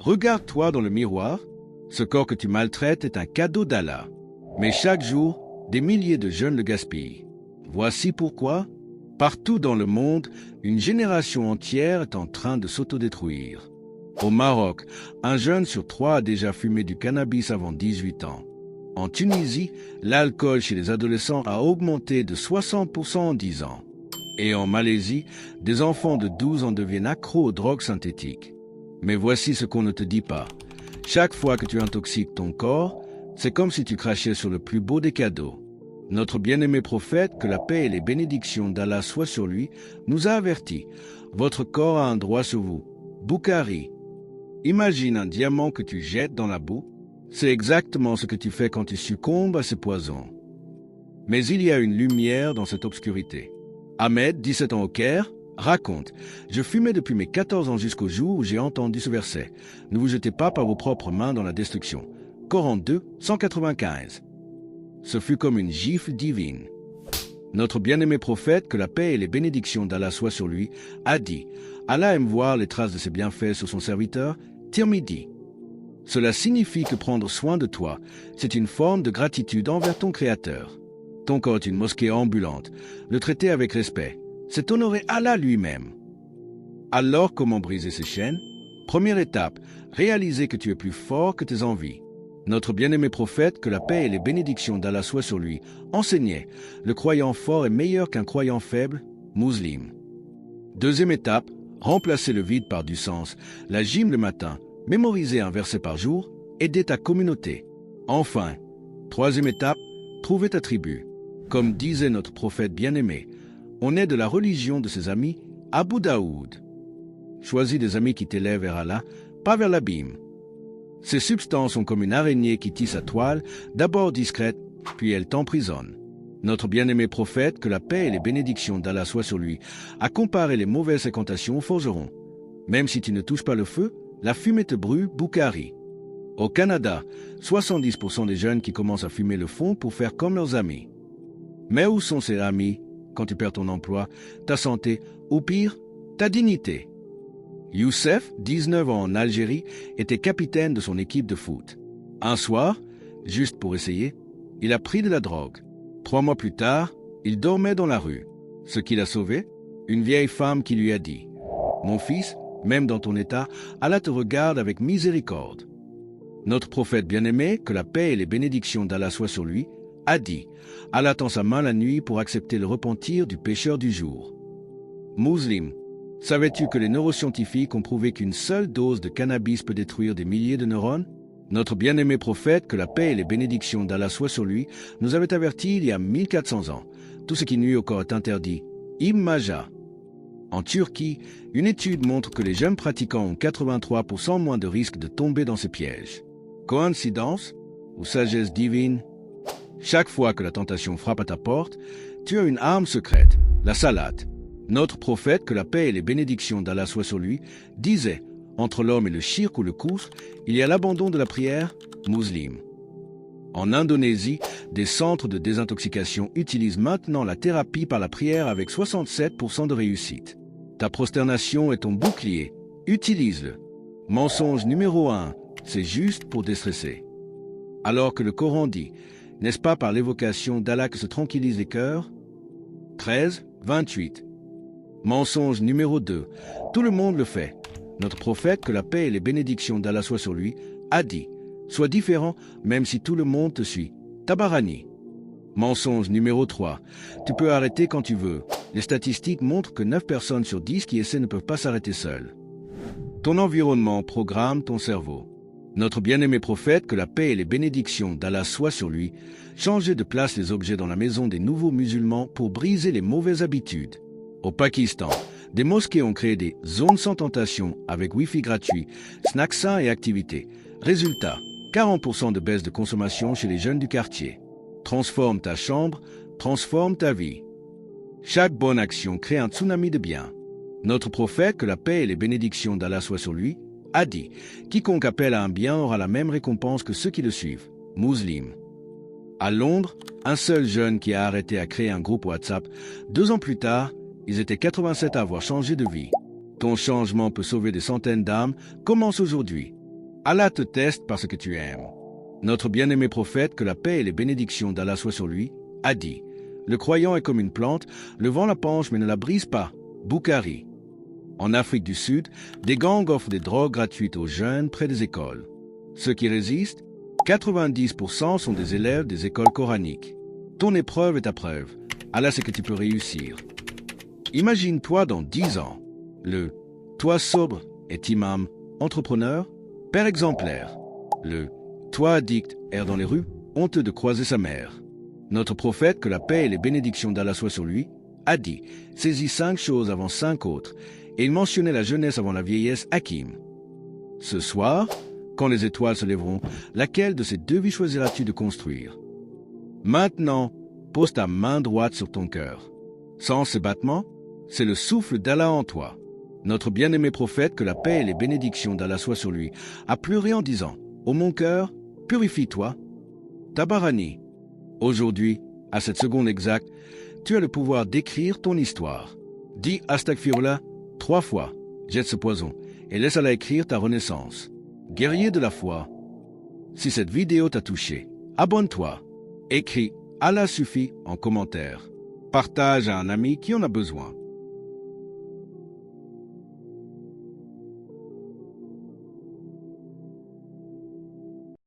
Regarde-toi dans le miroir. Ce corps que tu maltraites est un cadeau d'Allah. Mais chaque jour, des milliers de jeunes le gaspillent. Voici pourquoi, partout dans le monde, une génération entière est en train de s'autodétruire. Au Maroc, un jeune sur 3 a déjà fumé du cannabis avant 18 ans. En Tunisie, l'alcool chez les adolescents a augmenté de 60% en 10 ans. Et en Malaisie, des enfants de 12 ans deviennent accros aux drogues synthétiques. Mais voici ce qu'on ne te dit pas. Chaque fois que tu intoxiques ton corps, c'est comme si tu crachais sur le plus beau des cadeaux. Notre bien-aimé prophète, que la paix et les bénédictions d'Allah soient sur lui, nous a avertis. Votre corps a un droit sur vous. Bukhari. Imagine un diamant que tu jettes dans la boue. C'est exactement ce que tu fais quand tu succombes à ces poisons. Mais il y a une lumière dans cette obscurité. Ahmed, 17 ans au Caire, raconte « Je fumais depuis mes 14 ans jusqu'au jour où j'ai entendu ce verset. Ne vous jetez pas par vos propres mains dans la destruction. » Coran 2, 195. Ce fut comme une gifle divine. Notre bien-aimé prophète, que la paix et les bénédictions d'Allah soient sur lui, a dit « Allah aime voir les traces de ses bienfaits sur son serviteur. » Tirmidhi. Cela signifie que prendre soin de toi, c'est une forme de gratitude envers ton Créateur. Ton corps est une mosquée ambulante. Le traiter avec respect, c'est honorer Allah lui-même. Alors, comment briser ces chaînes? Première étape, réaliser que tu es plus fort que tes envies. Notre bien-aimé prophète, que la paix et les bénédictions d'Allah soient sur lui, enseignait « Le croyant fort est meilleur qu'un croyant faible, musulman ». Deuxième étape, remplacer le vide par du sens. La gym le matin, mémoriser un verset par jour, aider ta communauté. Enfin, troisième étape, trouver ta tribu. Comme disait notre prophète bien-aimé, on est de la religion de ses amis, Abu Daoud. Choisis des amis qui t'élèvent vers Allah, pas vers l'abîme. Ces substances sont comme une araignée qui tisse sa toile, d'abord discrète, puis elle t'emprisonne. Notre bien-aimé prophète, que la paix et les bénédictions d'Allah soient sur lui, a comparé les mauvaises fréquentations au forgeron. Même si tu ne touches pas le feu, la fumée te brûle, Bukhari. Au Canada, 70% des jeunes qui commencent à fumer le font pour faire comme leurs amis. Mais où sont ces amis quand tu perds ton emploi, ta santé, ou pire, ta dignité? Youssef, 19 ans en Algérie, était capitaine de son équipe de foot. Un soir, juste pour essayer, il a pris de la drogue. 3 mois plus tard, il dormait dans la rue. Ce qui l'a sauvé? Une vieille femme qui lui a dit « Mon fils, même dans ton état, Allah te regarde avec miséricorde. » Notre prophète bien-aimé, que la paix et les bénédictions d'Allah soient sur lui, a dit « Allah tend sa main la nuit pour accepter le repentir du pécheur du jour. » Musulman, savais-tu que les neuroscientifiques ont prouvé qu'une seule dose de cannabis peut détruire des milliers de neurones? Notre bien-aimé prophète, que la paix et les bénédictions d'Allah soient sur lui, nous avait avertis il y a 1400 ans. Tout ce qui nuit au corps est interdit. Ibn Majah. En Turquie, une étude montre que les jeunes pratiquants ont 83% moins de risque de tomber dans ces pièges. Coïncidence ou sagesse divine? Chaque fois que la tentation frappe à ta porte, tu as une arme secrète, la salade. Notre prophète, que la paix et les bénédictions d'Allah soient sur lui, disait « Entre l'homme et le shirk ou le kufr, il y a l'abandon de la prière, musulman ». En Indonésie, des centres de désintoxication utilisent maintenant la thérapie par la prière avec 67% de réussite. Ta prosternation est ton bouclier, utilise-le. Mensonge numéro 1, c'est juste pour déstresser. Alors que le Coran dit « N'est-ce pas par l'évocation d'Allah que se tranquillisent les cœurs ?» 13, 28. Mensonge numéro 2, tout le monde le fait. Notre prophète, que la paix et les bénédictions d'Allah soient sur lui, a dit « Sois différent même si tout le monde te suit. » Tabarani. Mensonge numéro 3, tu peux arrêter quand tu veux. Les statistiques montrent que 9 personnes sur 10 qui essaient ne peuvent pas s'arrêter seules. Ton environnement programme ton cerveau. Notre bien-aimé prophète, que la paix et les bénédictions d'Allah soient sur lui, changeait de place les objets dans la maison des nouveaux musulmans pour briser les mauvaises habitudes. Au Pakistan, des mosquées ont créé des zones sans tentation avec Wi-Fi gratuit, snacks sains et activités. Résultat, 40% de baisse de consommation chez les jeunes du quartier. Transforme ta chambre, transforme ta vie. Chaque bonne action crée un tsunami de bien. Notre prophète, que la paix et les bénédictions d'Allah soient sur lui, a dit « Quiconque appelle à un bien aura la même récompense que ceux qui le suivent. » Musulman. À Londres, un seul jeune qui a arrêté a créé un groupe WhatsApp. 2 ans plus tard, ils étaient 87 à avoir changé de vie. Ton changement peut sauver des centaines d'âmes. Commence aujourd'hui. Allah te teste parce que tu aimes. Notre bien-aimé prophète, que la paix et les bénédictions d'Allah soient sur lui, a dit « Le croyant est comme une plante, le vent la penche mais ne la brise pas. » Bukhari. En Afrique du Sud, des gangs offrent des drogues gratuites aux jeunes près des écoles. Ceux qui résistent, 90% sont des élèves des écoles coraniques. Ton épreuve est ta preuve. Allah sait que tu peux réussir. Imagine-toi dans 10 ans. Le « toi sobre » est imam, entrepreneur, père exemplaire. Le « toi addict » erre dans les rues, honteux de croiser sa mère. Notre prophète, que la paix et les bénédictions d'Allah soient sur lui, a dit « Saisis 5 choses avant 5 autres » et il mentionnait la jeunesse avant la vieillesse, Hakim. Ce soir, quand les étoiles se lèveront, laquelle de ces 2 vies choisiras-tu de construire? Maintenant, pose ta main droite sur ton cœur. Sans ce battement, c'est le souffle d'Allah en toi. Notre bien-aimé prophète, que la paix et les bénédictions d'Allah soient sur lui, a pleuré en disant « Ô mon cœur, purifie-toi. » Tabarani. Aujourd'hui, à cette seconde exacte, tu as le pouvoir d'écrire ton histoire. Dis Astaghfirullah 3 fois, jette ce poison et laisse Allah écrire ta renaissance. Guerrier de la foi, si cette vidéo t'a touché, abonne-toi. Écris Allah suffit en commentaire. Partage à un ami qui en a besoin.